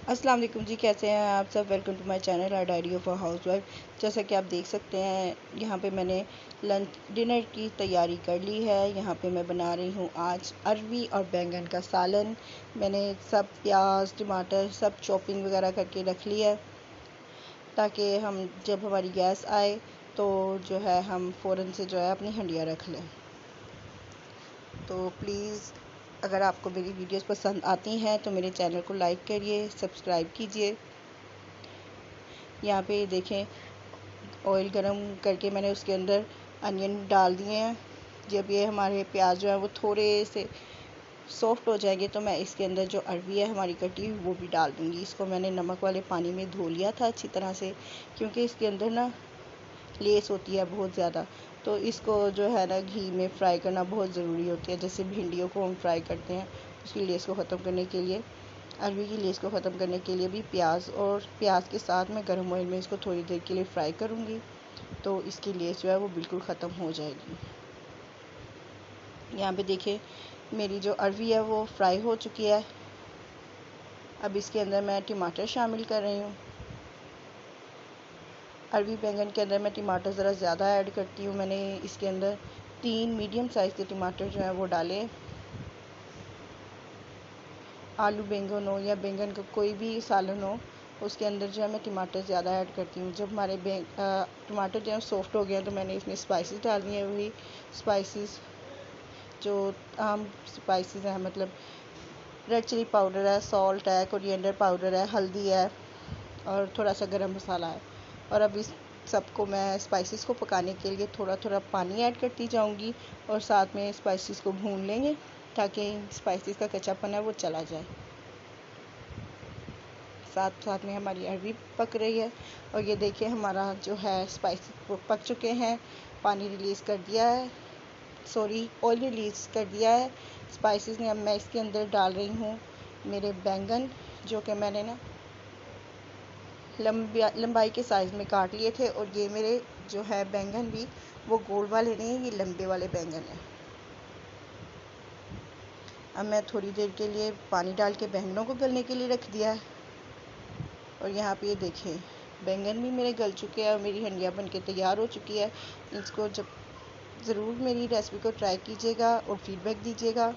अस्सलाम वालेकुम जी, कैसे हैं आप सब। Welcome to my channel R diary of a housewife. जैसा कि आप देख सकते हैं, यहाँ पे मैंने लंच डिनर की तैयारी कर ली है। यहाँ पे मैं बना रही हूँ आज अरवी और बैंगन का सालन। मैंने सब प्याज टमाटर सब चॉपिंग वगैरह करके रख लिया है, ताकि हम जब हमारी गैस आए तो जो है हम फ़ौरन से जो है अपनी हंडिया रख लें। तो प्लीज़ अगर आपको मेरी वीडियोस पसंद आती हैं तो मेरे चैनल को लाइक करिए, सब्सक्राइब कीजिए। यहाँ पे देखें, ऑयल गरम करके मैंने उसके अंदर अनियन डाल दिए हैं। जब ये हमारे प्याज जो है वो थोड़े से सॉफ्ट हो जाएंगे तो मैं इसके अंदर जो अरवी है हमारी कटी हुई वो भी डाल दूँगी। इसको मैंने नमक वाले पानी में धो लिया था अच्छी तरह से, क्योंकि इसके अंदर ना लेस होती है बहुत ज़्यादा। तो इसको जो है ना घी में फ्राई करना बहुत ज़रूरी होती है। जैसे भिंडियों को हम फ्राई करते हैं, उसकी लेस को ख़त्म करने के लिए, अरवी की लेस को ख़त्म करने के लिए भी प्याज के साथ मैं गर्म ऑयल में इसको थोड़ी देर के लिए फ्राई करूँगी, तो इसकी लेस जो है वो बिल्कुल ख़त्म हो जाएगी। यहाँ पे देखिए, मेरी जो अरवी है वो फ्राई हो चुकी है। अब इसके अंदर मैं टमाटर शामिल कर रही हूँ। अरवी बैंगन के अंदर मैं टमाटर ज़रा ज़्यादा ऐड करती हूँ। मैंने इसके अंदर 3 मीडियम साइज़ के टमाटर जो हैं वो डाले। आलू बैंगन हो या बैंगन का कोई भी सालन हो, उसके अंदर जो है मैं टमाटर ज़्यादा ऐड करती हूँ। जब हमारे टमाटर जो है सॉफ्ट हो गए हैं तो मैंने इसमें स्पाइसेस डाल दिए हैं। वही स्पाइसेस जो आम स्पाइसेस हैं, मतलब रेड चिली पाउडर है, सॉल्ट है, कोरिएंडर पाउडर है, हल्दी है और थोड़ा सा गरम मसाला है। और अब इस सबको मैं स्पाइसेस को पकाने के लिए थोड़ा थोड़ा पानी ऐड करती जाऊंगी और साथ में स्पाइसेस को भून लेंगे, ताकि स्पाइसेस का कच्चापन है वो चला जाए। साथ साथ में हमारी अरवी पक रही है। और ये देखिए, हमारा जो है स्पाइसेस पक चुके हैं। पानी रिलीज़ कर दिया है, सॉरी ऑयल रिलीज़ कर दिया है स्पाइसेस ने। अब मैं इसके अंदर डाल रही हूँ मेरे बैंगन, जो कि मैंने ना लंबाई के साइज़ में काट लिए थे। और ये मेरे जो है बैंगन भी वो गोल वाले नहीं, ये लंबे वाले बैंगन हैं। अब मैं थोड़ी देर के लिए पानी डाल के बैंगनों को गलने के लिए रख दिया है। और यहाँ पे ये देखें, बैंगन भी मेरे गल चुके हैं और मेरी हंडिया बन के तैयार हो चुकी है। इसको जब ज़रूर मेरी रेसिपी को ट्राई कीजिएगा और फीडबैक दीजिएगा।